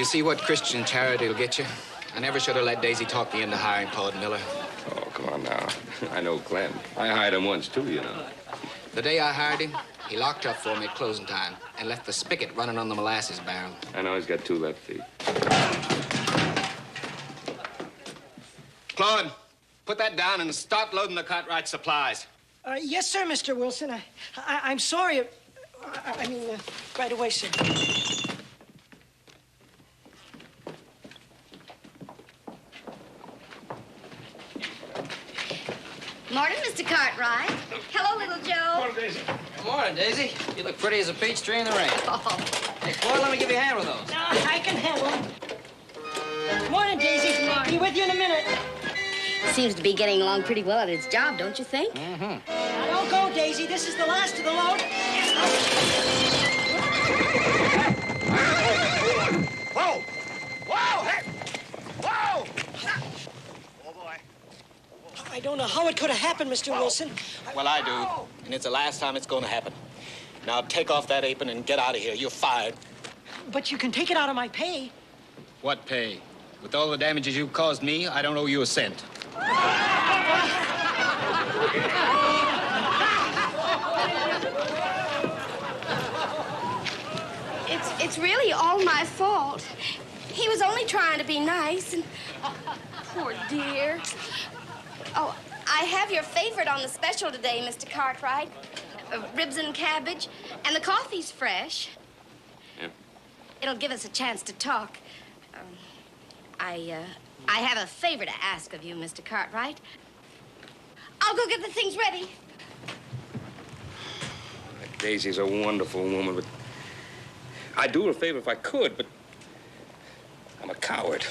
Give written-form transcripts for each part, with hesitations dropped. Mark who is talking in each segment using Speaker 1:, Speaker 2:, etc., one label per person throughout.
Speaker 1: you see what Christian charity will get you? I never should have let Daisy talk me into hiring Claude Miller.
Speaker 2: Oh, come on now. I know Clem. I hired him once, too, you know.
Speaker 1: The day I hired him, he locked up for me at closing time and left the spigot running on the molasses barrel.
Speaker 2: I know he's got 2 left feet.
Speaker 1: Claude, put that down and start loading the Cartwright supplies.
Speaker 3: Yes, sir, Mr. Wilson. I'm sorry. I mean, right away, sir.
Speaker 4: Morning, Mr. Cartwright. Hello, little Joe.
Speaker 5: Morning, Daisy.
Speaker 6: Good morning, Daisy. You look pretty as a peach tree in the rain.
Speaker 4: Oh.
Speaker 6: Hey, Floyd, let me give you a hand with those.
Speaker 3: No, I can handle them. Morning, Daisy. Be with you in a minute.
Speaker 4: Seems to be getting along pretty well at its job, don't you think?
Speaker 3: Now, don't go, Daisy. This is the last of the load.
Speaker 5: Whoa! Whoa! Hey! Whoa! Oh, boy.
Speaker 3: I don't know how it could have happened, Mr. Wilson.
Speaker 1: Well, I do, and it's the last time it's going to happen. Now, take off that apron and get out of here. You're fired.
Speaker 3: But you can take it out of my pay.
Speaker 1: What pay? With all the damages you caused me, I don't owe you a cent.
Speaker 4: It's really all my fault. He was only trying to be nice, and poor dear. Oh, I have your favorite on the special today, Mr. Cartwright. Ribs and cabbage, and the coffee's fresh.
Speaker 2: Yep.
Speaker 4: It'll give us a chance to talk. I have a favor to ask of you, Mr. Cartwright. I'll go get the things ready.
Speaker 2: Daisy's a wonderful woman, but I'd do her a favor if I could, but I'm a coward.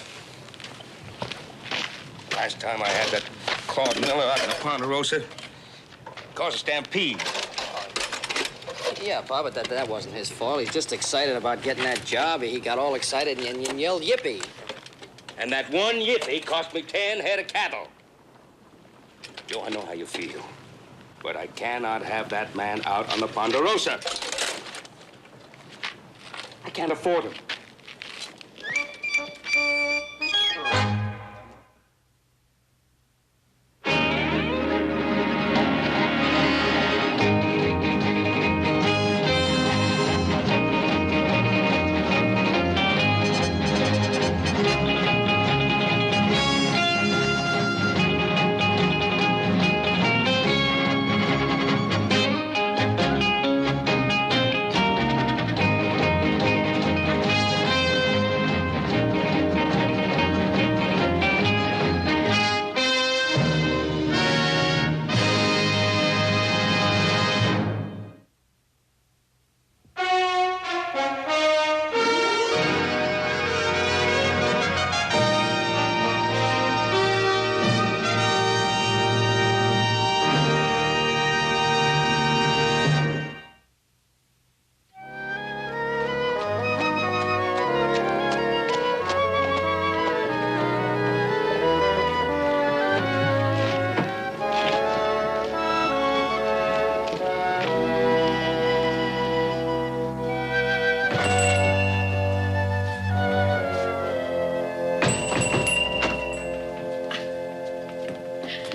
Speaker 2: Last time I had that Claude Miller out in the Ponderosa, caused a stampede.
Speaker 6: Yeah, Pa, but that wasn't his fault. He's just excited about getting that job. He got all excited and yelled yippee.
Speaker 2: And that one yippee cost me 10 head of cattle. Joe, I know how you feel, but I cannot have that man out on the Ponderosa. I can't afford him.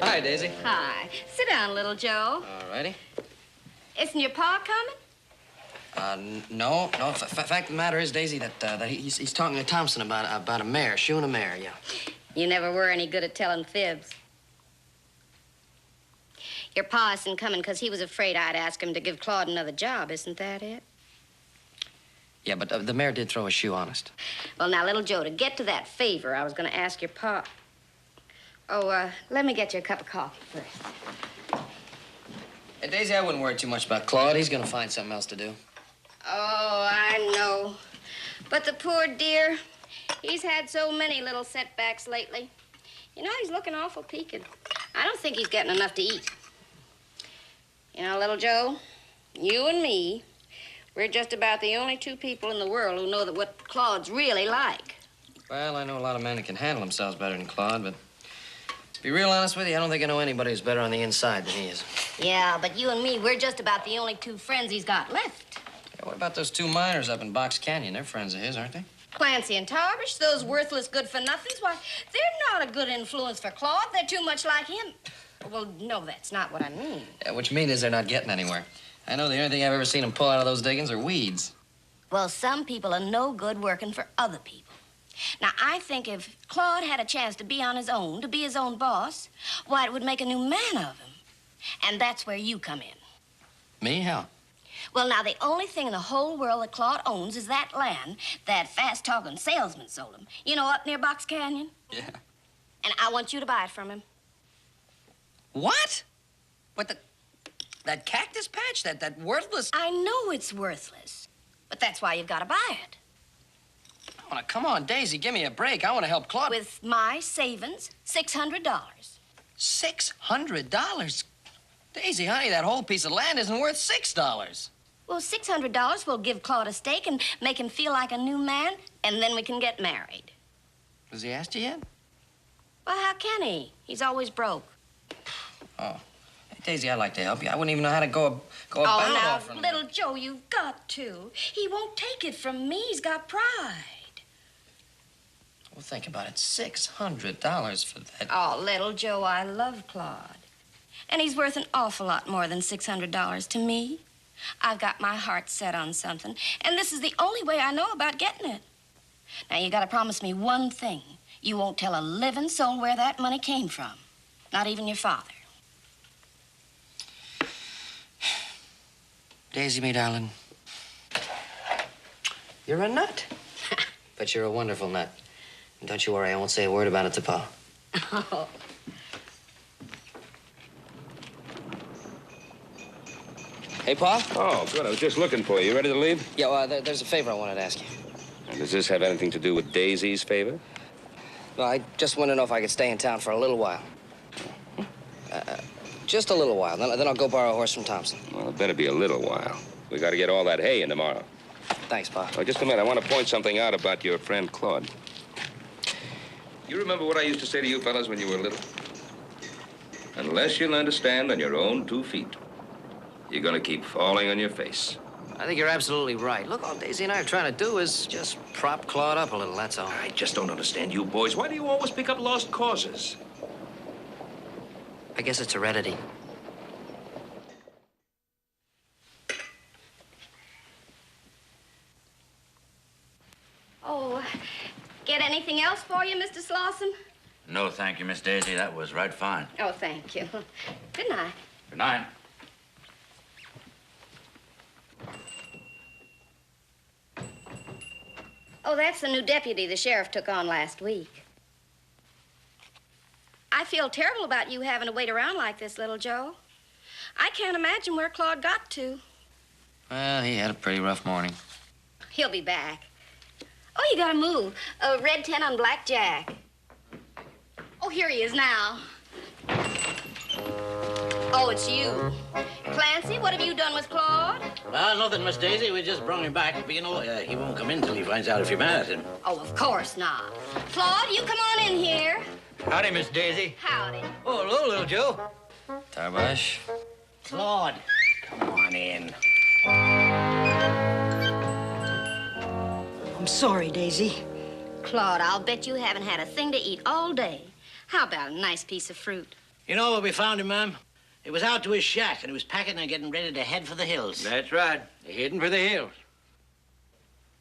Speaker 6: Hi, Daisy.
Speaker 4: Hi. Sit down, little Joe.
Speaker 6: All righty.
Speaker 4: Isn't your pa coming?
Speaker 6: No. Fact of the matter is, Daisy, that he's talking to Thompson about a mare, shoeing a mare, yeah.
Speaker 4: You never were any good at telling fibs. Your pa isn't coming because he was afraid I'd ask him to give Claude another job. Isn't that it?
Speaker 6: Yeah, but the mare did throw a shoe, honest.
Speaker 4: Well, now, little Joe, to get to that favor, I was going to ask your pa. Oh, let me get you a cup of coffee first.
Speaker 6: Hey, Daisy, I wouldn't worry too much about Claude. He's gonna find something else to do.
Speaker 4: Oh, I know. But the poor dear, he's had so many little setbacks lately. You know, he's looking awful peaked. I don't think he's getting enough to eat. You know, little Joe, you and me, we're just about the only 2 people in the world who know that what Claude's really like.
Speaker 6: Well, I know a lot of men that can handle themselves better than Claude, but to be real honest with you, I don't think I know anybody who's better on the inside than he is.
Speaker 4: Yeah, but you and me, we're just about the only 2 friends he's got left.
Speaker 6: Yeah, what about those 2 miners up in Box Canyon? They're friends of his, aren't they?
Speaker 4: Clancy and Tarbish, those worthless good-for-nothings, why, they're not a good influence for Claude. They're too much like him. Well, no, that's not what I mean.
Speaker 6: Yeah, what you mean is they're not getting anywhere. I know the only thing I've ever seen them pull out of those diggings are weeds.
Speaker 4: Well, some people are no good working for other people. Now, I think if Claude had a chance to be on his own, to be his own boss, why, it would make a new man of him. And that's where you come in.
Speaker 6: Me? How?
Speaker 4: Well, now, the only thing in the whole world that Claude owns is that land that fast-talking salesman sold him. You know, up near Box Canyon?
Speaker 6: Yeah.
Speaker 4: And I want you to buy it from him.
Speaker 6: What? What, that cactus patch? That worthless...
Speaker 4: I know it's worthless, but that's why you've got to buy it.
Speaker 6: Oh, now, come on, Daisy, give me a break. I want to help Claude.
Speaker 4: With my savings, $600.
Speaker 6: $600? Daisy, honey, that whole piece of land isn't worth $6.
Speaker 4: Well, $600 will give Claude a stake and make him feel like a new man, and then we can get married.
Speaker 6: Has he asked you yet?
Speaker 4: Well, how can he? He's always broke.
Speaker 6: Oh. Hey, Daisy, I'd like to help you. I wouldn't even know how to go about
Speaker 4: Oh, now,
Speaker 6: offering
Speaker 4: little Joe, you've got to. He won't take it from me. He's got pride.
Speaker 6: Well, think about it. $600 for that.
Speaker 4: Oh, little Joe, I love Claude. And he's worth an awful lot more than $600 to me. I've got my heart set on something, and this is the only way I know about getting it. Now, you gotta promise me one thing. You won't tell a living soul where that money came from. Not even your father.
Speaker 6: Daisy, me darling, you're a nut. But you're a wonderful nut. And don't you worry, I won't say a word about it to Pa.
Speaker 4: Oh.
Speaker 6: Hey, Pa?
Speaker 2: Oh, good. I was just looking for you. You ready to leave?
Speaker 6: Yeah, well, there's a favor I wanted to ask you.
Speaker 2: And does this have anything to do with Daisy's favor?
Speaker 6: Well, I just want to know if I could stay in town for a little while. Just a little while. Then I'll go borrow a horse from Thompson.
Speaker 2: Well, it better be a little while. We got to get all that hay in tomorrow.
Speaker 6: Thanks, Pa.
Speaker 2: Oh, just a minute. I want to point something out about your friend Claude. You remember what I used to say to you fellas when you were little? Unless you learn to stand on your own 2 feet, you're going to keep falling on your face.
Speaker 6: I think you're absolutely right. Look, all Daisy and I are trying to do is just prop Claude up a little, that's all.
Speaker 7: I just don't understand you boys. Why do you always pick up lost causes?
Speaker 6: I guess it's heredity.
Speaker 4: Oh, get anything else for you, Mr. Slauson?
Speaker 7: No, thank you, Miss Daisy. That was right fine.
Speaker 4: Oh, thank you. Good night.
Speaker 7: Good night.
Speaker 4: Oh, that's the new deputy the sheriff took on last week. I feel terrible about you having to wait around like this, little Joe. I can't imagine where Claude got to.
Speaker 6: Well, he had a pretty rough morning.
Speaker 4: He'll be back. Oh, you gotta move. Red 10 on Black Jack. Oh, here he is now. Oh, it's you. Clancy, what have you done with Claude?
Speaker 8: Nothing, Miss Daisy. We just brought him back. But, you know, he won't come in till he finds out if you're mad at him.
Speaker 4: Oh, of course not. Claude, you come on in here.
Speaker 8: Howdy, Miss Daisy.
Speaker 4: Howdy.
Speaker 8: Oh, hello, little Joe.
Speaker 6: Tarbosh.
Speaker 8: Claude, come on in.
Speaker 3: I'm sorry, Daisy.
Speaker 4: Claude, I'll bet you haven't had a thing to eat all day. How about a nice piece of fruit?
Speaker 8: You know where we found him, ma'am? He was out to his shack, and he was packing and getting ready to head for the hills.
Speaker 7: That's right. Heading for the hills.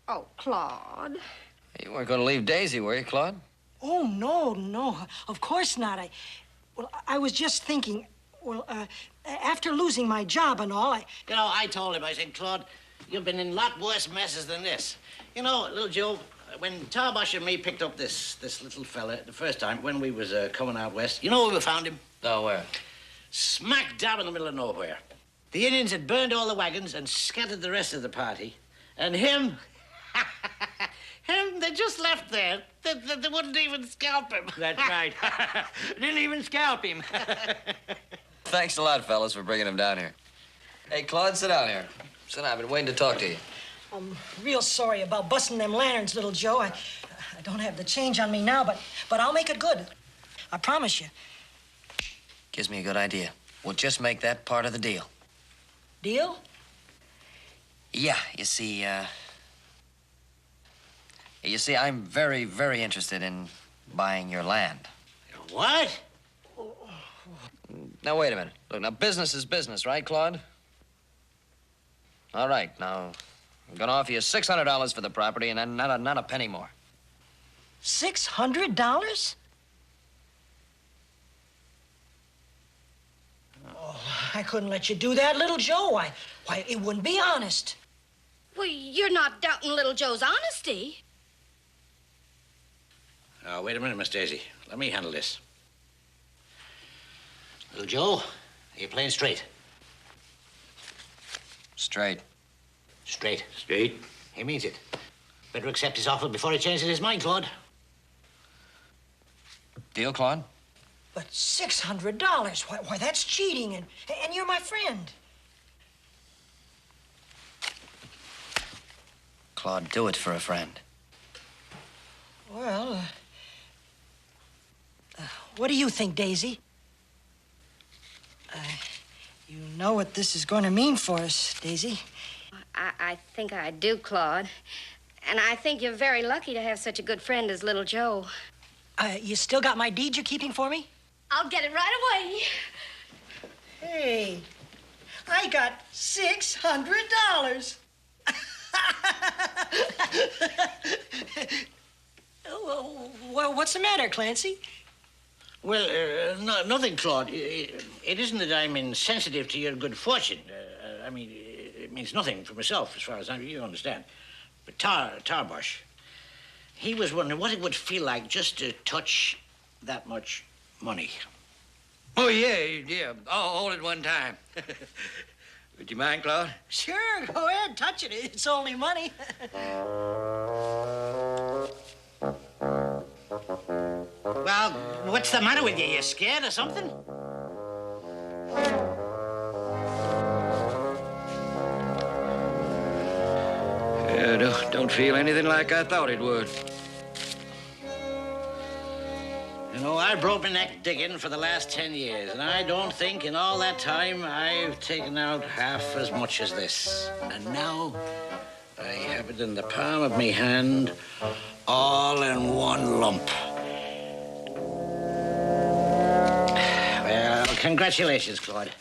Speaker 4: Oh, Claude.
Speaker 6: You weren't going to leave Daisy, were you, Claude?
Speaker 3: Oh, no. Of course not. I was just thinking, after losing my job and all,
Speaker 8: You know, I told him, I said, Claude, you've been in a lot worse messes than this. You know, little Joe, when Tarbosh and me picked up this little fella the first time when we was coming out west, you know where we found him?
Speaker 6: Oh, where?
Speaker 8: Smack dab in the middle of nowhere. The Indians had burned all the wagons and scattered the rest of the party. And him, they just left there. They wouldn't even scalp him.
Speaker 7: That's right. Didn't even scalp him.
Speaker 6: Thanks a lot, fellas, for bringing him down here. Hey, Claude, sit down here. Sit down. I've been waiting to talk to you.
Speaker 3: I'm real sorry about busting them lanterns, little Joe. I don't have the change on me now, but I'll make it good. I promise you.
Speaker 6: Gives me a good idea. We'll just make that part of the deal.
Speaker 3: Deal?
Speaker 6: Yeah, you see, You see, I'm very, very interested in buying your land.
Speaker 8: What?
Speaker 6: Now, wait a minute. Look, now, business is business, right, Claude? All right, now, I'm gonna offer you $600 for the property and then not a penny more.
Speaker 3: $600? Oh, I couldn't let you do that, little Joe. Why, it wouldn't be honest.
Speaker 4: Well, you're not doubting little Joe's honesty.
Speaker 8: Oh, wait a minute, Miss Daisy. Let me handle this. Little Joe, are you playing straight?
Speaker 6: Straight.
Speaker 8: Straight. Straight? He means it. Better accept his offer before he changes his mind, Claude.
Speaker 6: Deal, Claude?
Speaker 3: But $600? Why, that's cheating, and you're my friend.
Speaker 6: Claude, do it for a friend.
Speaker 3: Well, what do you think, Daisy? You know what this is going to mean for us, Daisy.
Speaker 4: I think I do, Claude. And I think you're very lucky to have such a good friend as little Joe.
Speaker 3: You still got my deed you're keeping for me?
Speaker 4: I'll get it right away.
Speaker 3: Hey, I got $600. Well, what's the matter, Clancy?
Speaker 8: Well, nothing, Claude. It isn't that I'm insensitive to your good fortune. I mean, it means nothing for myself, as far as you understand. But Tarbosh, he was wondering what it would feel like just to touch that much money.
Speaker 6: Oh, yeah. All at one time. Would you mind, Claude?
Speaker 3: Sure, go ahead, touch it. It's only money.
Speaker 8: Well, what's the matter with you? You scared or something?
Speaker 6: Yeah, don't feel anything like I thought it would.
Speaker 8: You know, I broke my neck digging for the last 10 years, and I don't think in all that time I've taken out half as much as this. And now I have it in the palm of me hand, all in one lump. Well, congratulations, Claude.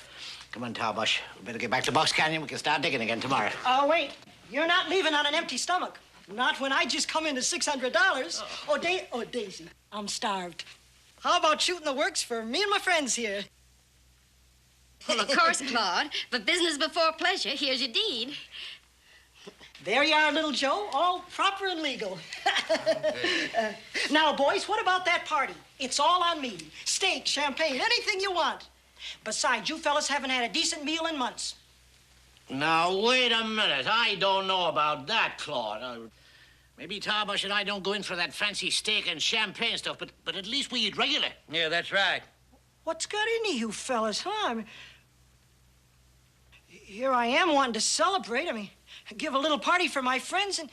Speaker 8: Come on, Tarbosh. We better get back to Box Canyon. We can start digging again tomorrow.
Speaker 3: Oh, wait. You're not leaving on an empty stomach. Not when I just come into $600. Oh, Daisy, I'm starved. How about shooting the works for me and my friends here?
Speaker 4: Well, of course, Claude. But business before pleasure. Here's your deed.
Speaker 3: There you are, little Joe, all proper and legal. Now, boys, what about that party? It's all on me. Steak, champagne, anything you want. Besides, you fellas haven't had a decent meal in months.
Speaker 8: Now, wait a minute. I don't know about that, Claude. Maybe Tarbosh and I don't go in for that fancy steak and champagne stuff, but at least we eat regular.
Speaker 6: Yeah, that's right.
Speaker 3: What's got into you fellas, huh? I mean, here I am wanting to celebrate. I mean, give a little party for my friends, and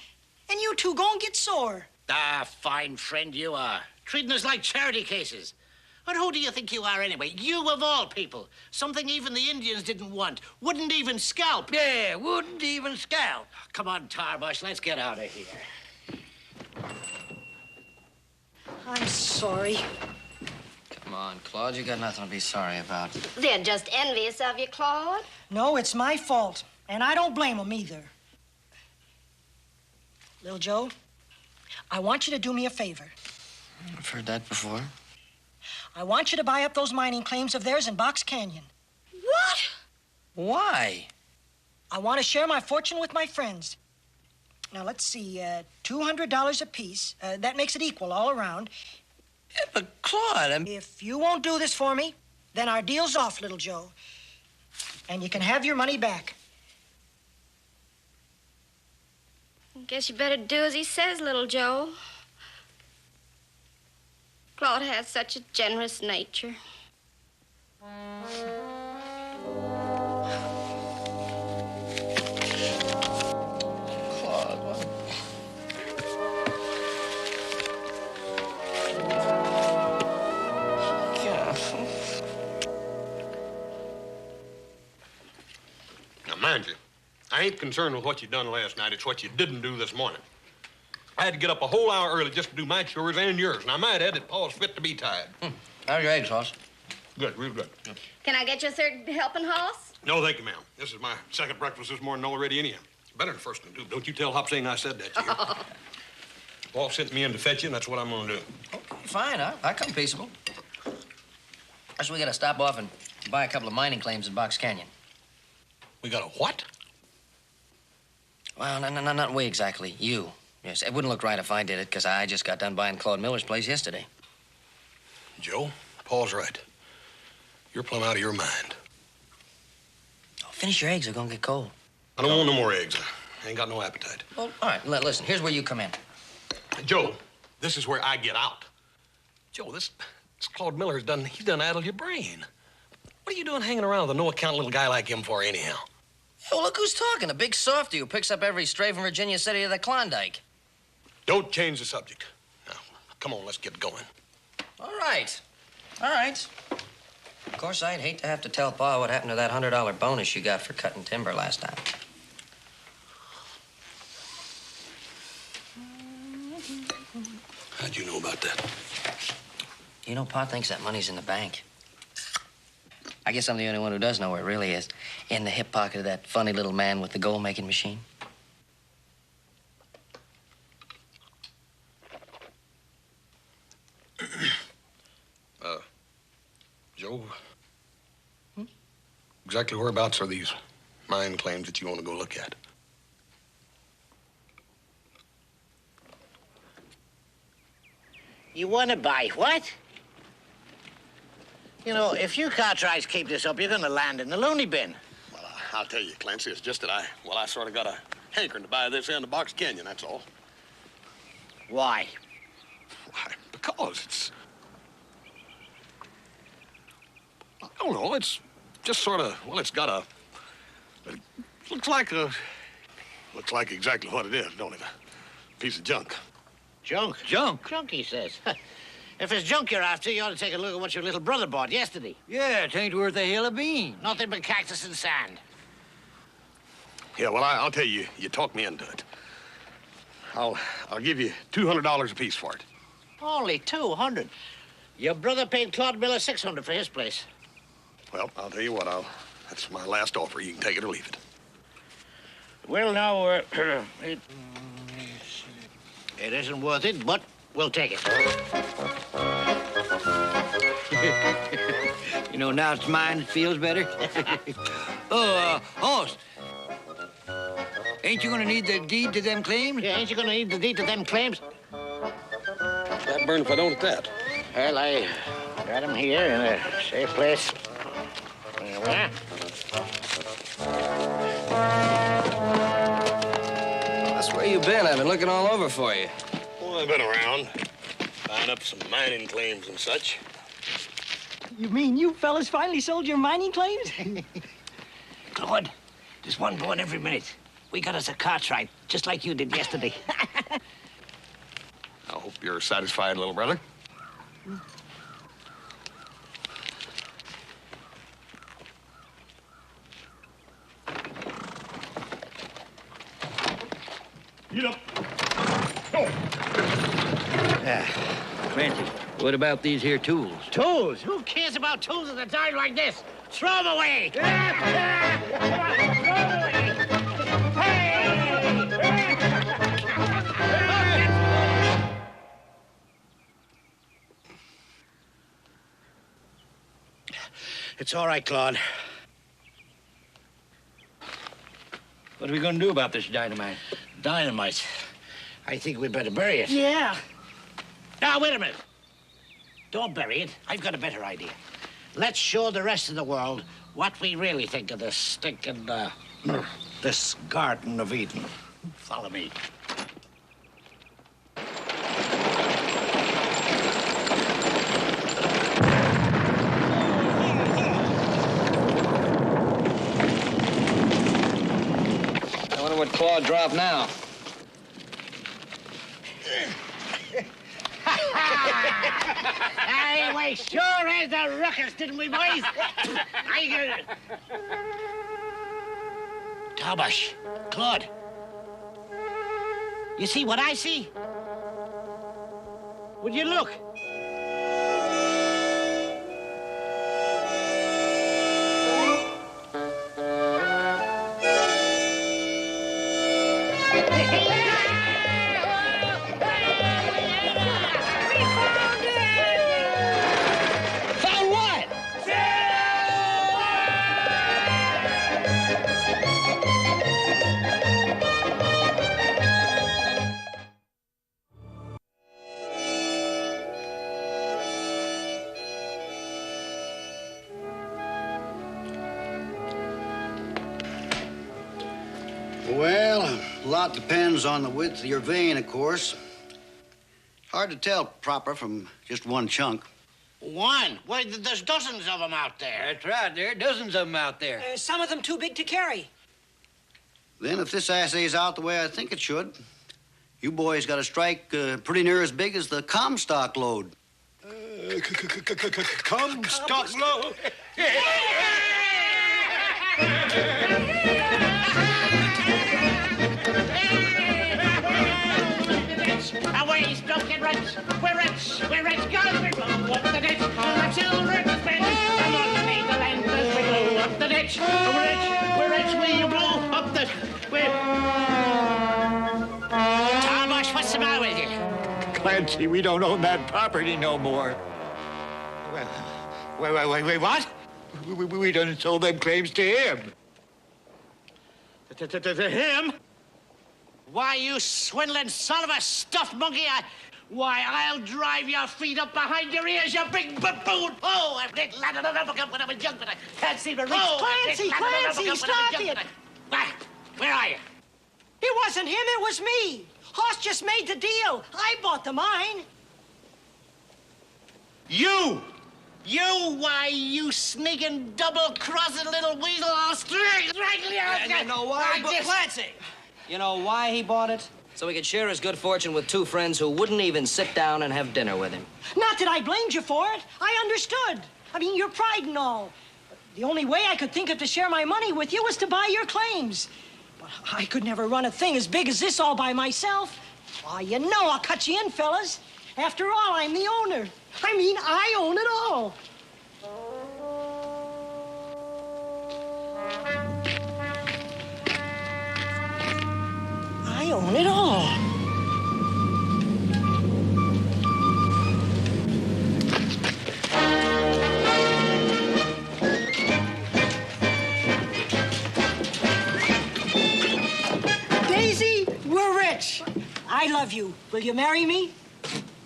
Speaker 3: you two go and get sore.
Speaker 8: Ah, fine friend you are. Treating us like charity cases. But who do you think you are anyway? You of all people. Something even the Indians didn't want. Wouldn't even scalp.
Speaker 6: Yeah, wouldn't even scalp.
Speaker 8: Come on, Tarbosh, let's get out of here.
Speaker 3: I'm sorry.
Speaker 6: Come on, Claude, you got nothing to be sorry about.
Speaker 4: They're just envious of you, Claude.
Speaker 3: No, it's my fault, and I don't blame them either. Little Joe, I want you to do me a favor.
Speaker 6: I've heard that before.
Speaker 3: I want you to buy up those mining claims of theirs in Box Canyon.
Speaker 4: What?
Speaker 6: Why?
Speaker 3: I want to share my fortune with my friends. Now, let's see, $200 apiece. That makes it equal all around.
Speaker 6: Yeah, but Claude,
Speaker 3: If you won't do this for me, then our deal's off, little Joe. And you can have your money back.
Speaker 4: Guess you better do as he says, little Joe. Claude has such a generous nature.
Speaker 6: Claude, what?
Speaker 9: Now, mind you, I ain't concerned with what you done last night. It's what you didn't do this morning. I had to get up a whole hour early just to do my chores and yours. And I might add that Paul's fit to be tied.
Speaker 6: How's your eggs, Hoss?
Speaker 9: Good, real good.
Speaker 4: Can I get your third helping, Hoss?
Speaker 9: No, thank you, ma'am. This is my second breakfast this morning already anyhow. Better than the first one, too. Don't you tell Hopsing I said that to you. Paul sent me in to fetch you, and that's what I'm going to do.
Speaker 6: Okay, fine. I come peaceable. First, we got to stop off and buy a couple of mining claims in Box Canyon.
Speaker 9: We got a what?
Speaker 6: Well, no, not we exactly. You. Yes, it wouldn't look right if I did it, because I just got done buying Claude Miller's place yesterday.
Speaker 9: Joe, Paul's right. You're plumb out of your mind.
Speaker 6: Oh, finish your eggs. They're going to get cold.
Speaker 9: I don't want no more eggs. I ain't got no appetite.
Speaker 6: Well, all right, listen. Here's where you come in.
Speaker 9: Joe, this is where I get out. Joe, this Claude Miller he's done addled your brain. What are you doing hanging around with a no-account little guy like him for anyhow?
Speaker 6: Oh, look who's talking. A big softy who picks up every stray from Virginia City to the Klondike.
Speaker 9: Don't change the subject. Now, come on, let's get going.
Speaker 6: All right. Of course, I'd hate to have to tell Pa what happened to that $100 bonus you got for cutting timber last time.
Speaker 9: How'd you know about that?
Speaker 6: You know, Pa thinks that money's in the bank. I guess I'm the only one who does know where it really is. In the hip pocket of that funny little man with the gold-making machine.
Speaker 9: Joe, exactly whereabouts are these mine claims that you want to go look at?
Speaker 8: You want to buy what? You know, if you cartwrights keep this up, you're going to land in the loony bin.
Speaker 5: Well, I'll tell you, Clancy, it's just that I sort of got a hankering to buy this end of Box Canyon, that's all.
Speaker 8: Why?
Speaker 5: Why? Because it's... I don't know, it's just sort of, well, it's got a... It looks like exactly what it is, don't it? A piece of junk.
Speaker 8: Junk?
Speaker 10: Junk?
Speaker 8: Junk, he says. If it's junk you're after, you ought to take a look at what your little brother bought yesterday.
Speaker 10: Yeah, it ain't worth a hill of beans.
Speaker 8: Nothing but cactus and sand.
Speaker 5: Yeah, well, I'll tell you, you talked me into it. I'll give you $200 apiece for it.
Speaker 8: Only 200. Your brother paid Claude Miller 600 for his place.
Speaker 5: Well, I'll tell you what, that's my last offer. You can take it or leave it.
Speaker 8: Well, now, it isn't worth it, but we'll take it.
Speaker 10: You know, now it's mine, it feels better. Hoss, ain't you gonna need the deed to them claims?
Speaker 8: Yeah, ain't you gonna need the deed to them claims?
Speaker 5: That burn if I don't at that.
Speaker 8: Well, I got him here in a safe place. There we are.
Speaker 6: That's where you been. I've been looking all over for you.
Speaker 5: Well, I've been around, buying up some mining claims and such.
Speaker 3: You mean you fellas finally sold your mining claims?
Speaker 8: Claude, there's one going every minute. We got us a cartwright, just like you did yesterday.
Speaker 5: I hope you're satisfied, little brother. Get up. Go.
Speaker 10: Clancy, what about these here tools?
Speaker 8: Tools? Who cares about tools at a time like this? Throw them away! Throw them away! It's all right, Claude.
Speaker 10: What are we gonna do about this dynamite?
Speaker 8: Dynamite. I think we'd better bury it.
Speaker 3: Yeah.
Speaker 8: Now, wait a minute. Don't bury it. I've got a better idea. Let's show the rest of the world what we really think of this stinking, this Garden of Eden. Follow me.
Speaker 6: I wonder what Claude dropped now.
Speaker 8: Hey, we sure had the ruckus, didn't we, boys? I get it. Tabash, Claude. You see what I see? Would you look?
Speaker 3: Found what?
Speaker 11: Well, a lot depends on the width of your vein, of course. Hard to tell proper from just one chunk.
Speaker 8: One? Why, there's dozens of them out there.
Speaker 10: That's right. There are dozens of them out there.
Speaker 3: Some of them too big to carry.
Speaker 11: Then if this assay's out the way I think it should, you boys got a strike pretty near as big as the Comstock load.
Speaker 5: Comstock load.
Speaker 8: Away, stroking rich. We're rich. We're rich. God, we blow up the ditch. The children spend. And underneath the land as we blow up the ditch. We're rich. We're rich. We blow up the... Tarbosh, what's the matter with you?
Speaker 10: Clancy, we don't own that property no more.
Speaker 8: Wait, what?
Speaker 10: We done sold them claims to him.
Speaker 8: To him? Why, you swindling son of a stuffed monkey, why, I'll drive your feet up behind your ears, you big buffoon! Oh, I've landed on a when I was young, but I can't see the reach.
Speaker 3: Clancy, stop it!
Speaker 8: Where are you?
Speaker 3: It wasn't him, it was me. Hoss just made the deal. I bought the mine.
Speaker 8: You! Why, you sneaking, double-crossing little weasel, I'll strangle you!
Speaker 6: And you know why? Clancy! You know why he bought it? So he could share his good fortune with two friends who wouldn't even sit down and have dinner with him.
Speaker 3: Not that I blamed you for it. I understood. I mean, your pride and all. The only way I could think of to share my money with you was to buy your claims. But I could never run a thing as big as this all by myself. Oh, you know I'll cut you in, fellas. After all, I'm the owner. I mean, I own it all. I own it all. Daisy, we're rich. I love you. Will you marry me?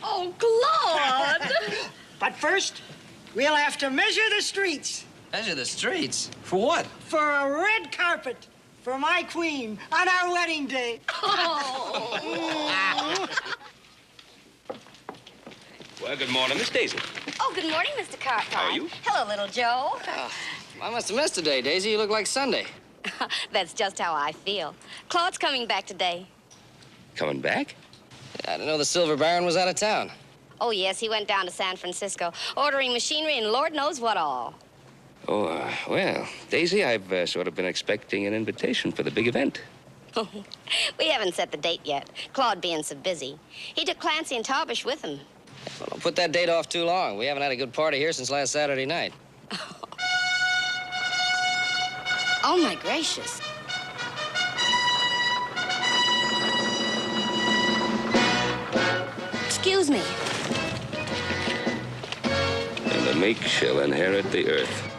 Speaker 12: Oh, Claude!
Speaker 3: But first, we'll have to measure the streets.
Speaker 6: Measure the streets? For what?
Speaker 3: For a red carpet. For my queen on our wedding day.
Speaker 12: Oh.
Speaker 2: Well, good morning, Miss Daisy.
Speaker 4: Oh, good morning, Mr. Cartwright.
Speaker 2: How are you?
Speaker 4: Hello, little Joe.
Speaker 6: Oh, I must have missed today, Daisy. You look like Sunday.
Speaker 4: That's just how I feel. Claude's coming back today.
Speaker 2: Coming back?
Speaker 6: I didn't know the Silver Baron was out of town.
Speaker 4: Oh, yes, he went down to San Francisco, ordering machinery and Lord knows what all.
Speaker 2: Oh, well, Daisy, I've sort of been expecting an invitation for the big event.
Speaker 4: We haven't set the date yet, Claude being so busy. He took Clancy and Tarbush with him.
Speaker 6: Well, don't put that date off too long. We haven't had a good party here since last Saturday night.
Speaker 4: Oh, my gracious. Excuse me.
Speaker 2: And the meek shall inherit the earth.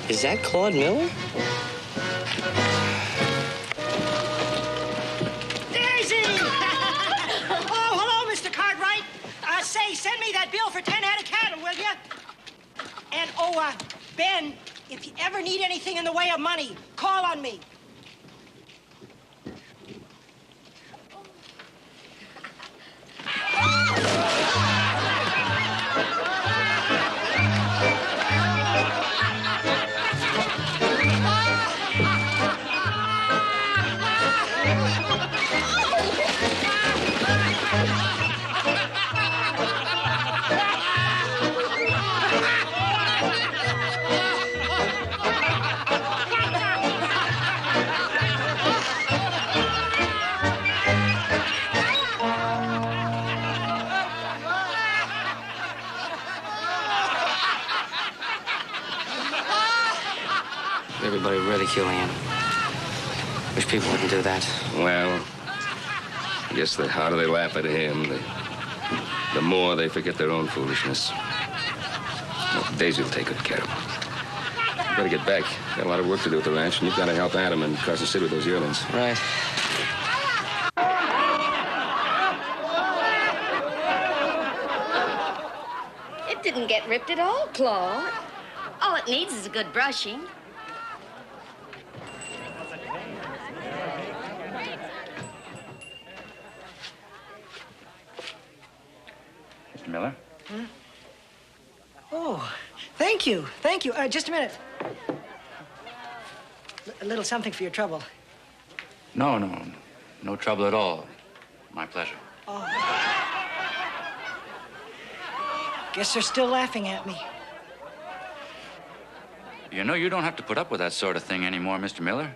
Speaker 6: Is that Claude Miller?
Speaker 3: Daisy! Oh, hello, Mr. Cartwright. Say, send me that bill for 10 head of cattle, will you? And, Ben, if you ever need anything in the way of money, call on me.
Speaker 6: Everybody ridiculing him. Wish people wouldn't do that.
Speaker 2: Well, I guess the harder they laugh at him, the more they forget their own foolishness. Well, Daisy will take good care of them. You better get back. Got a lot of work to do at the ranch, and you've got to help Adam and Carson City with those yearlings.
Speaker 6: Right.
Speaker 4: It didn't get ripped at all, Claude. All it needs is a good brushing.
Speaker 10: Mr. Miller?
Speaker 3: Hmm? Oh, thank you. Thank you. Just a minute. A little something for your trouble.
Speaker 10: No trouble at all. My pleasure.
Speaker 3: Oh. Guess they're still laughing at me.
Speaker 10: You know, you don't have to put up with that sort of thing anymore, Mr. Miller.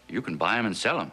Speaker 10: You can buy them and sell them.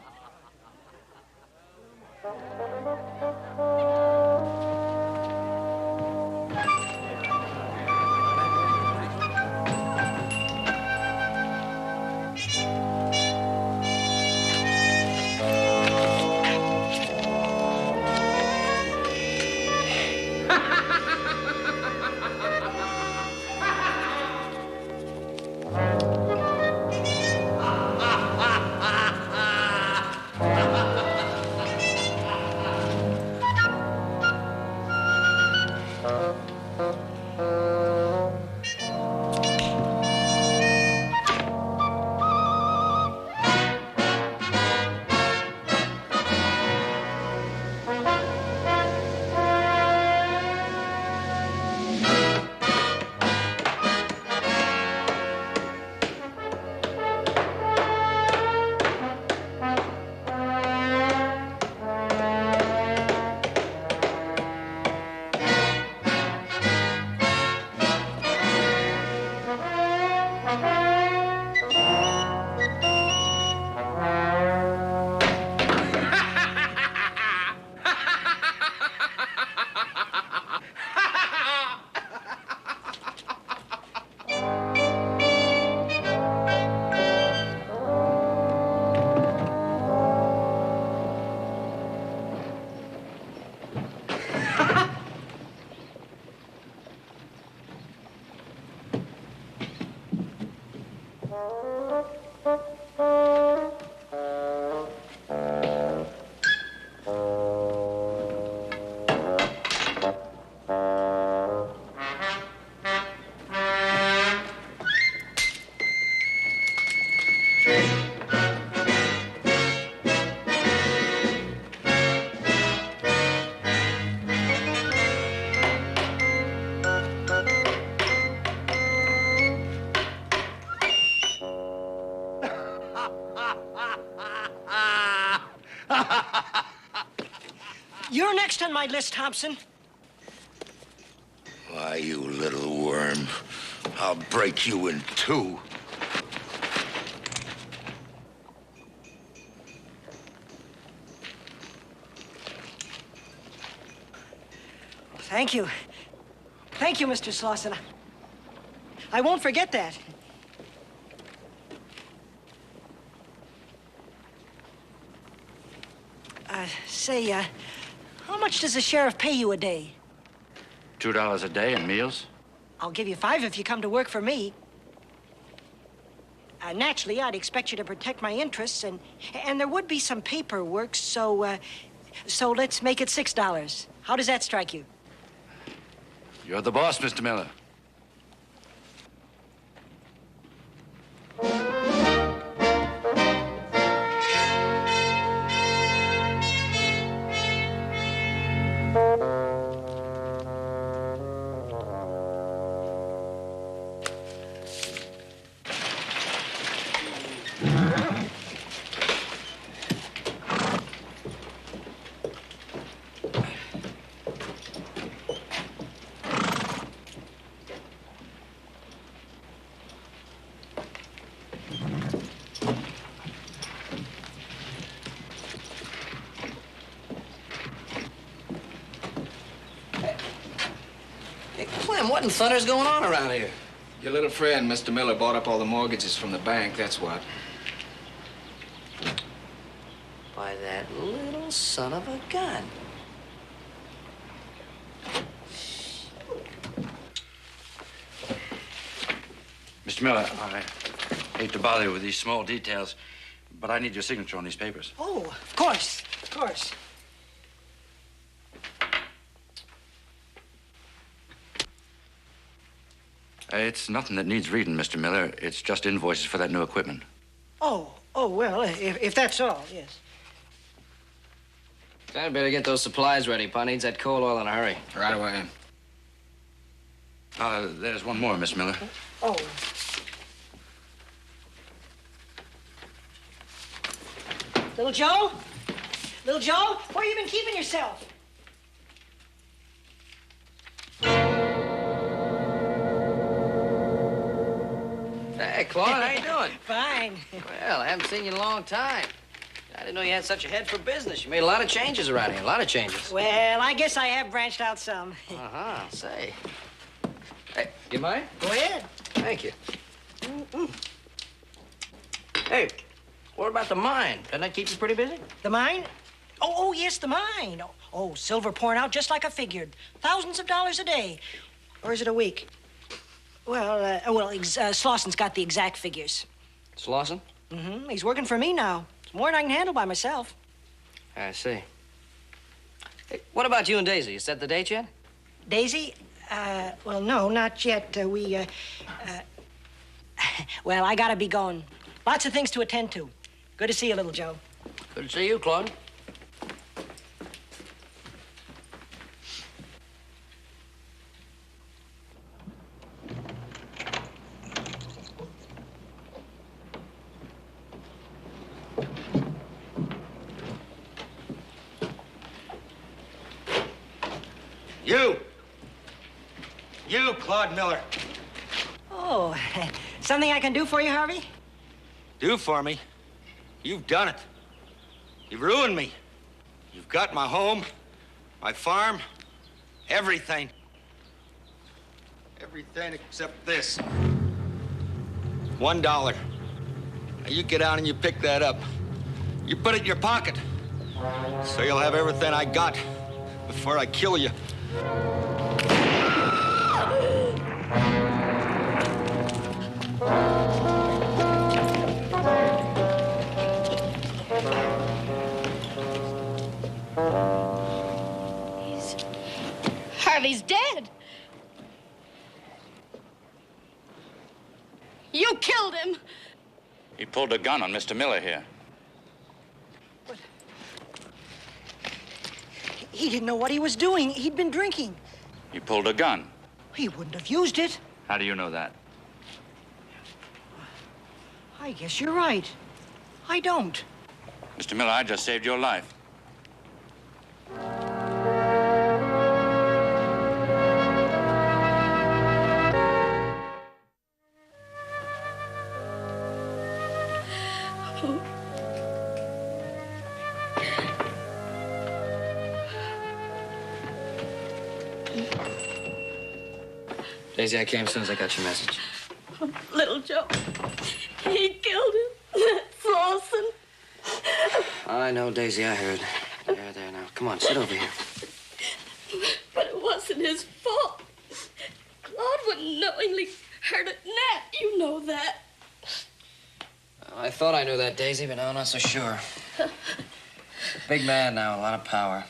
Speaker 3: You're next on my list, Thompson.
Speaker 13: Why, you little worm. I'll break you in two.
Speaker 3: Thank you. Thank you, Mr. Slauson. I won't forget that. Say, how much does the sheriff pay you a day?
Speaker 10: $2 a day and meals?
Speaker 3: I'll give you $5 if you come to work for me. Naturally, I'd expect you to protect my interests, and there would be some paperwork, so let's make it $6. How does that strike you?
Speaker 10: You're the boss, Mr. Miller.
Speaker 6: Hey, Clem, what in thunder's going on around here?
Speaker 14: Your little friend, Mr. Miller, bought up all the mortgages from the bank, that's what.
Speaker 6: By that little son of a gun.
Speaker 10: Mr. Miller, I hate to bother you with these small details, but I need your signature on these papers.
Speaker 3: Oh, of course, of course.
Speaker 10: It's nothing that needs reading, Mr. Miller. It's just invoices for that new equipment.
Speaker 3: Oh, well, if that's all, yes.
Speaker 6: I'd better get those supplies ready. Pa needs that coal oil in a hurry.
Speaker 14: Right away.
Speaker 10: There's one more, Miss Miller.
Speaker 3: Oh. Little Joe? Little Joe, where you been keeping yourself?
Speaker 6: Hey, Claude, how you doing?
Speaker 3: Fine.
Speaker 6: Well, I haven't seen you in a long time. I didn't know you had such a head for business. You made a lot of changes around here, a lot of changes.
Speaker 3: Well, I guess I have branched out some.
Speaker 6: Uh-huh, say. Hey, you mind?
Speaker 3: Go ahead.
Speaker 6: Thank you. Hey, what about the mine? Doesn't that keep you pretty busy?
Speaker 3: The mine? Oh, yes, the mine. Oh, silver pouring out just like I figured. Thousands of dollars a day. Or is it a week? Well, Slauson's got the exact figures.
Speaker 6: Slauson?
Speaker 3: Mm-hmm. He's working for me now. It's more than I can handle by myself.
Speaker 6: I see. Hey, what about you and Daisy? You set the date yet?
Speaker 3: Daisy? Well, no, not yet. Well, I gotta be going. Lots of things to attend to. Good to see you, little Joe.
Speaker 6: Good to see you, Claude.
Speaker 15: You, Claude Miller.
Speaker 3: Oh, something I can do for you, Harvey?
Speaker 15: Do for me? You've done it. You've ruined me. You've got my home, my farm, everything. Everything except this. $1. Now you get out and you pick that up. You put it in your pocket. So you'll have everything I got before I kill you.
Speaker 4: Harvey's dead. You killed him.
Speaker 10: He pulled a gun on Mr. Miller here.
Speaker 3: He didn't know what he was doing. He'd been drinking.
Speaker 10: He pulled a gun.
Speaker 3: He wouldn't have used it.
Speaker 10: How do you know that?
Speaker 3: I guess you're right. I don't.
Speaker 10: Mr. Miller, I just saved your life.
Speaker 6: Daisy, I came as soon as I got your message.
Speaker 12: Little Joe, he killed him. Slauson.
Speaker 6: I know, Daisy, I heard. There now. Come on, sit over here.
Speaker 12: But it wasn't his fault. Claude wouldn't knowingly hurt a gnat. You know that.
Speaker 6: I thought I knew that, Daisy, but no, not so sure. Big man now, a lot of power.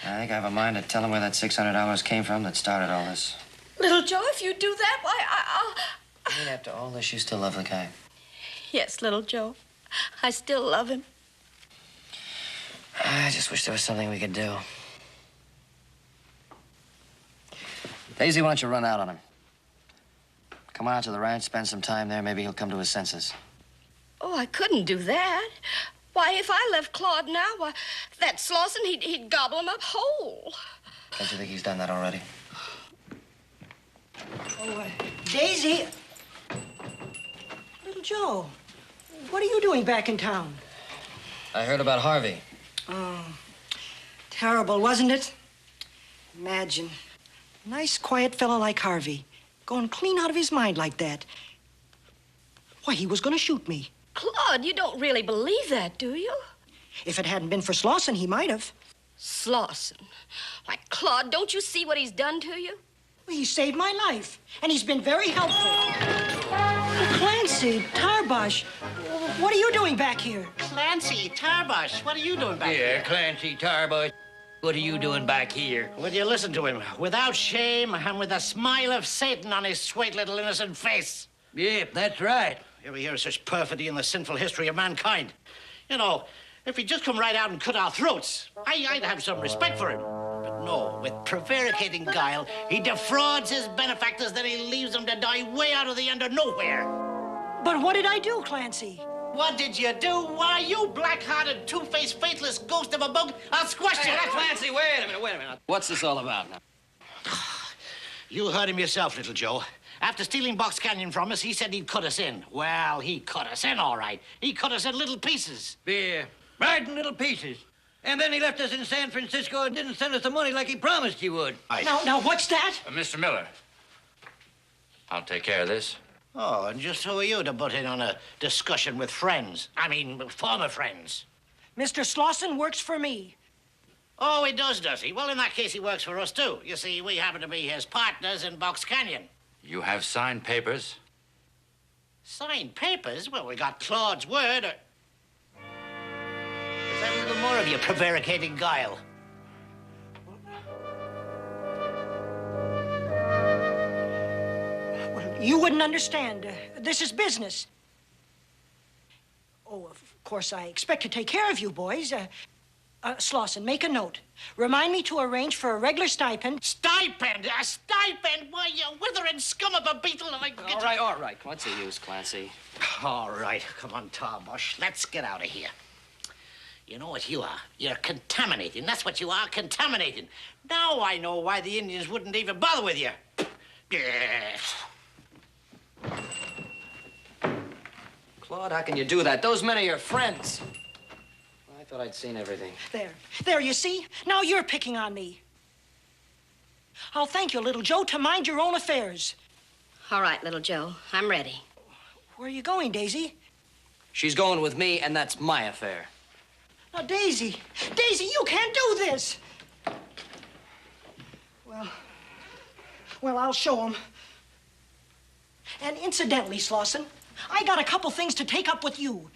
Speaker 6: I think I have a mind to tell him where that $600 came from that started all this.
Speaker 12: Little Joe, if you do that, why, I'll...
Speaker 6: I mean, after all this, you still love the guy.
Speaker 12: Yes, little Joe. I still love him.
Speaker 6: I just wish there was something we could do. Daisy, why don't you run out on him? Come on out to the ranch, spend some time there. Maybe he'll come to his senses.
Speaker 12: Oh, I couldn't do that. Why, if I left Claude now, why, that Slauson, he'd gobble him up whole.
Speaker 6: Don't you think he's done that already?
Speaker 3: Oh, Daisy. Little Joe, what are you doing back in town?
Speaker 6: I heard about Harvey.
Speaker 3: Oh, terrible, wasn't it? Imagine. A nice, quiet fellow like Harvey. Gone clean out of his mind like that. Why, he was gonna shoot me.
Speaker 12: Claude, you don't really believe that, do you?
Speaker 3: If it hadn't been for Slauson, he might have.
Speaker 12: Slauson. Why, Claude, don't you see what he's done to you?
Speaker 3: He saved my life, and he's been very helpful. Clancy, Tarbosh, what are you doing back here?
Speaker 8: Clancy, Tarbosh, what are you doing back here?
Speaker 15: Clancy Tarbosh. What are you doing back here?
Speaker 8: Will you listen to him? Without shame and with a smile of Satan on his sweet little innocent face.
Speaker 15: Yep, that's right.
Speaker 8: You ever hear of such perfidy in the sinful history of mankind? You know, if he'd just come right out and cut our throats, I'd have some respect for him. But no, with prevaricating guile, he defrauds his benefactors, then he leaves them to die way out of the end of nowhere.
Speaker 3: But what did I do, Clancy?
Speaker 8: What did you do? Why, you black-hearted, two-faced, faithless ghost of a bug, I'll squash you.
Speaker 6: Clancy, wait a minute. What's this all about now?
Speaker 8: You heard him yourself, little Joe. After stealing Box Canyon from us, he said he'd cut us in. Well, he cut us in, all right. He cut us in little pieces.
Speaker 15: Yeah, right in little pieces. And then he left us in San Francisco and didn't send us the money like he promised he would.
Speaker 3: Now, what's that?
Speaker 10: Mr. Miller, I'll take care of this.
Speaker 8: Oh, and just who are you to butt in on a discussion with friends? I mean, former friends.
Speaker 3: Mr. Slauson works for me.
Speaker 8: Oh, he does he? Well, in that case, he works for us, too. You see, we happen to be his partners in Box Canyon.
Speaker 10: You have signed papers?
Speaker 8: Signed papers? Well, we got Claude's word. Is that a little more of your prevaricating guile?
Speaker 3: You wouldn't understand. This is business. Oh, of course, I expect to take care of you boys. Slauson, make a note. Remind me to arrange for a regular stipend.
Speaker 8: Stipend? A stipend? Why, you withering scum of a beetle.
Speaker 6: All right. What's the use, Clancy?
Speaker 8: All right. Come on, Tarbosh. Let's get out of here. You know what you are? You're contaminating. That's what you are, contaminating. Now I know why the Indians wouldn't even bother with you. Yes.
Speaker 6: Claude, how can you do that? Those men are your friends. I thought I'd seen everything.
Speaker 3: There, you see? Now you're picking on me. I'll thank you, little Joe, to mind your own affairs.
Speaker 4: All right, little Joe, I'm ready.
Speaker 3: Where are you going, Daisy?
Speaker 6: She's going with me, and that's my affair.
Speaker 3: Now, Daisy, you can't do this. Well, I'll show 'em. And incidentally, Slauson, I got a couple things to take up with you.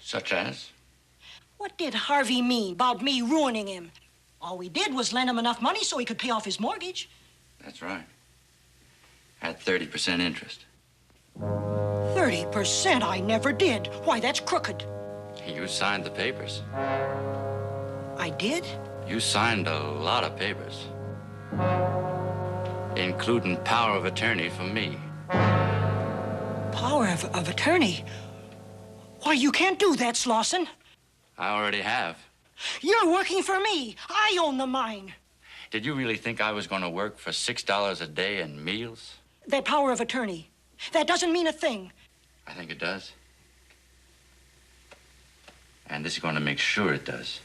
Speaker 10: Such as?
Speaker 3: What did Harvey mean about me ruining him? All we did was lend him enough money so he could pay off his mortgage.
Speaker 10: That's right. At 30% interest.
Speaker 3: 30%? I never did. Why, that's crooked.
Speaker 10: You signed the papers.
Speaker 3: I did?
Speaker 10: You signed a lot of papers. Including power of attorney for me.
Speaker 3: Power of attorney? Why, you can't do that, Slauson.
Speaker 10: I already have.
Speaker 3: You're working for me. I own the mine.
Speaker 10: Did you really think I was going to work for $6 a day and meals?
Speaker 3: That power of attorney, that doesn't mean a thing.
Speaker 10: I think it does. And this is going to make sure it does.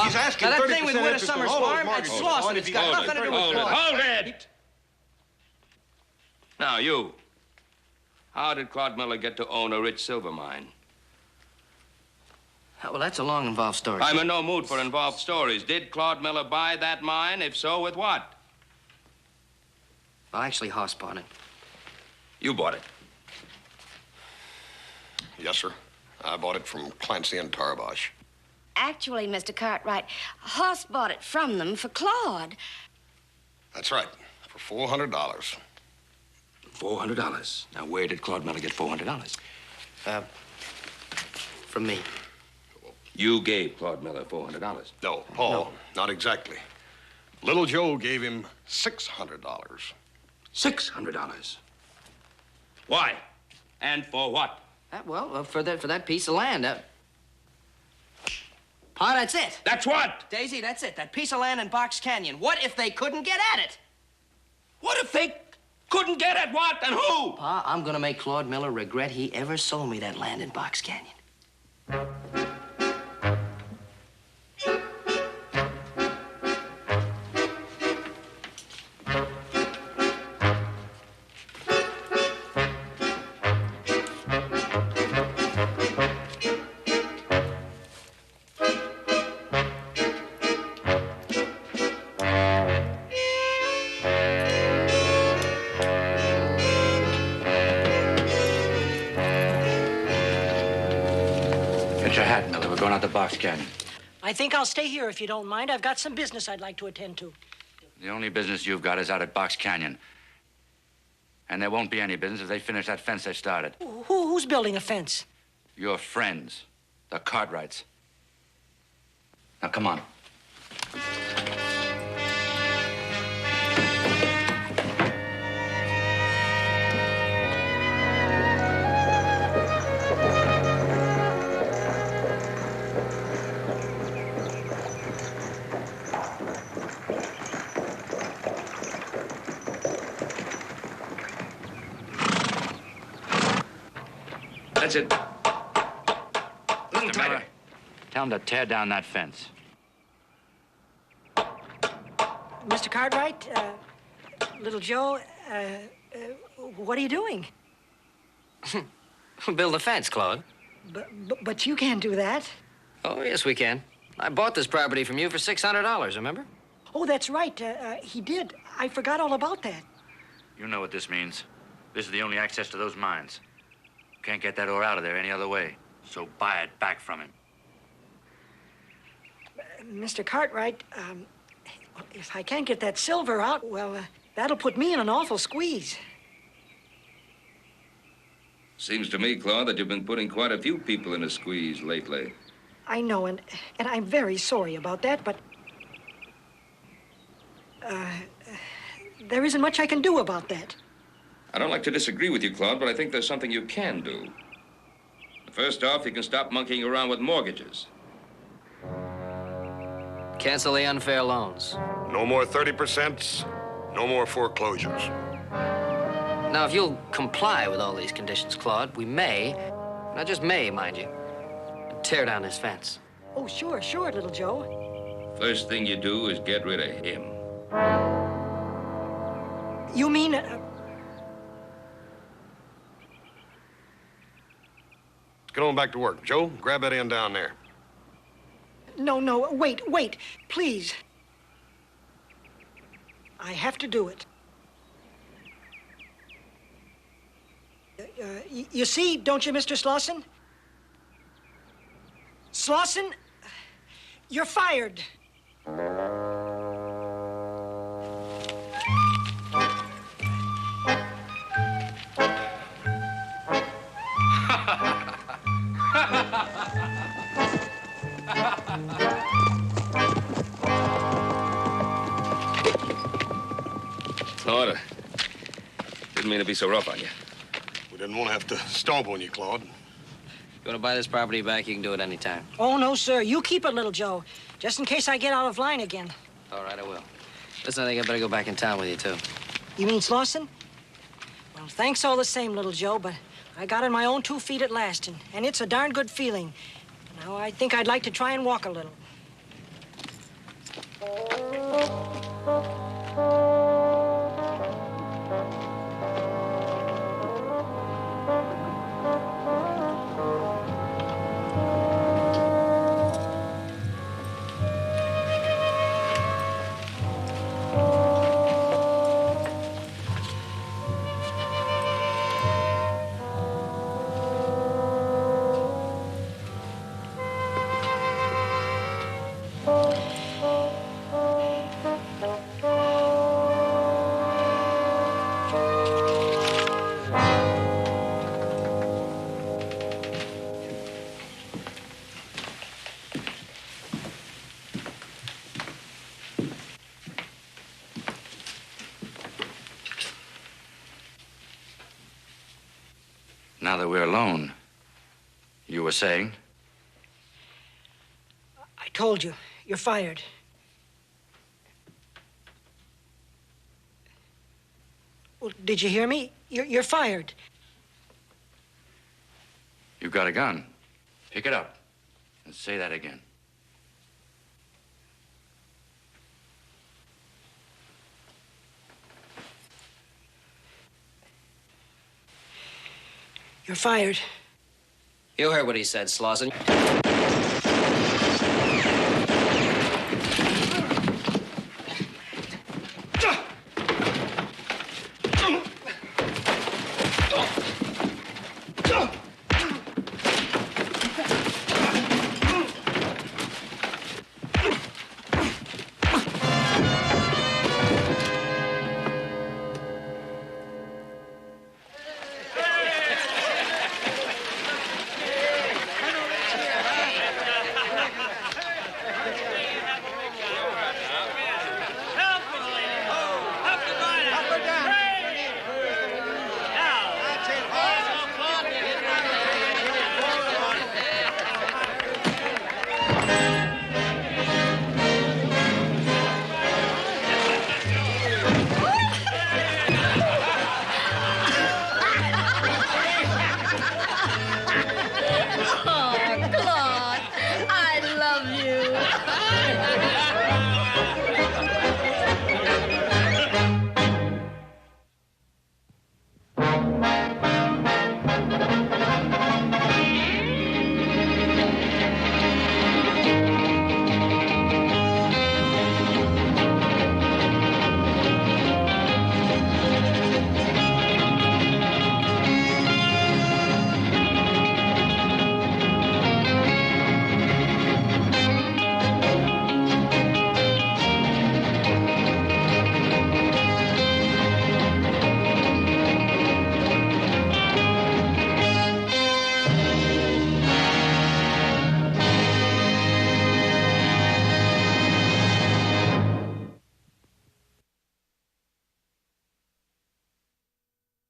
Speaker 9: He's asking
Speaker 6: now, that
Speaker 9: 30%
Speaker 6: thing with Winter Summer's farm, that's Slauson. It's got nothing to do with Claude.
Speaker 2: Hold it! Now, you. How did Claude Miller get to own a rich silver mine?
Speaker 6: Well, that's a long, involved story.
Speaker 2: I'm in no mood for involved stories. Did Claude Miller buy that mine? If so, with what?
Speaker 6: I actually horse bought it.
Speaker 2: You bought it.
Speaker 5: Yes, sir. I bought it from Clancy and Tarbosh.
Speaker 4: Actually, Mr. Cartwright, Hoss bought it from them for Claude.
Speaker 5: That's right, for $400.
Speaker 15: $400. Now, where did Claude Miller get $400?
Speaker 6: From me.
Speaker 2: You gave Claude Miller $400.
Speaker 5: No, Paul, not exactly. Little Joe gave him $600.
Speaker 15: $600.
Speaker 2: Why? And for what?
Speaker 6: For that piece of land. Pa, that's it.
Speaker 2: That's what?
Speaker 6: Daisy, that's it. That piece of land in Box Canyon. What if they couldn't get at it?
Speaker 2: What if they couldn't get at what and who?
Speaker 6: Pa, I'm gonna make Claude Miller regret he ever sold me that land in Box Canyon.
Speaker 10: Get your hat, Miller. We're going out to Box Canyon.
Speaker 3: I think I'll stay here if you don't mind. I've got some business I'd like to attend to.
Speaker 10: The only business you've got is out at Box Canyon. And there won't be any business if they finish that fence they started.
Speaker 3: Who's building a fence?
Speaker 10: Your friends, the Cartwrights. Now, come on.
Speaker 2: That's it.
Speaker 10: Mr. Miller, tell them to tear down that fence.
Speaker 3: Mr. Cartwright, little Joe, what are you doing?
Speaker 6: Build a fence, Claude.
Speaker 3: But you can't do that.
Speaker 6: Oh, yes, we can. I bought this property from you for $600, remember?
Speaker 3: Oh, that's right. He did. I forgot all about that.
Speaker 10: You know what this means. This is the only access to those mines. Can't get that ore out of there any other way. So buy it back from him.
Speaker 3: Mr. Cartwright, if I can't get that silver out, well, that'll put me in an awful squeeze.
Speaker 2: Seems to me, Claude, that you've been putting quite a few people in a squeeze lately.
Speaker 3: I know, and I'm very sorry about that, but there isn't much I can do about that.
Speaker 2: I don't like to disagree with you, Claude, but I think there's something you can do. First off, you can stop monkeying around with mortgages.
Speaker 6: Cancel the unfair loans.
Speaker 5: No more 30%, no more foreclosures.
Speaker 6: Now, if you'll comply with all these conditions, Claude, we may, not just may, mind you, tear down this fence.
Speaker 3: Oh, sure, little Joe.
Speaker 2: First thing you do is get rid of him.
Speaker 3: You mean...
Speaker 5: Get on back to work. Joe, grab that end down there.
Speaker 3: No, wait, please. I have to do it. You see, don't you, Mr. Slauson? Slauson, you're fired.
Speaker 2: Claude, didn't mean to be so rough on you.
Speaker 5: We didn't want to have to stomp on you, Claude.
Speaker 6: You want to buy this property back, you can do it any time.
Speaker 3: Oh, no, sir. You keep it, little Joe, just in case I get out of line again.
Speaker 6: All right, I will. Listen, I think I better go back in town with you, too.
Speaker 3: You mean Slauson? Well, thanks all the same, little Joe, but I got on my own 2 feet at last, and it's a darn good feeling. Now, I think I'd like to try and walk a little.
Speaker 10: Now that we're alone, you were saying?
Speaker 3: I told you, you're fired. Well, did you hear me? You're fired.
Speaker 10: You've got a gun. Pick it up and say that again.
Speaker 3: You're fired.
Speaker 6: You heard what he said, Slauson.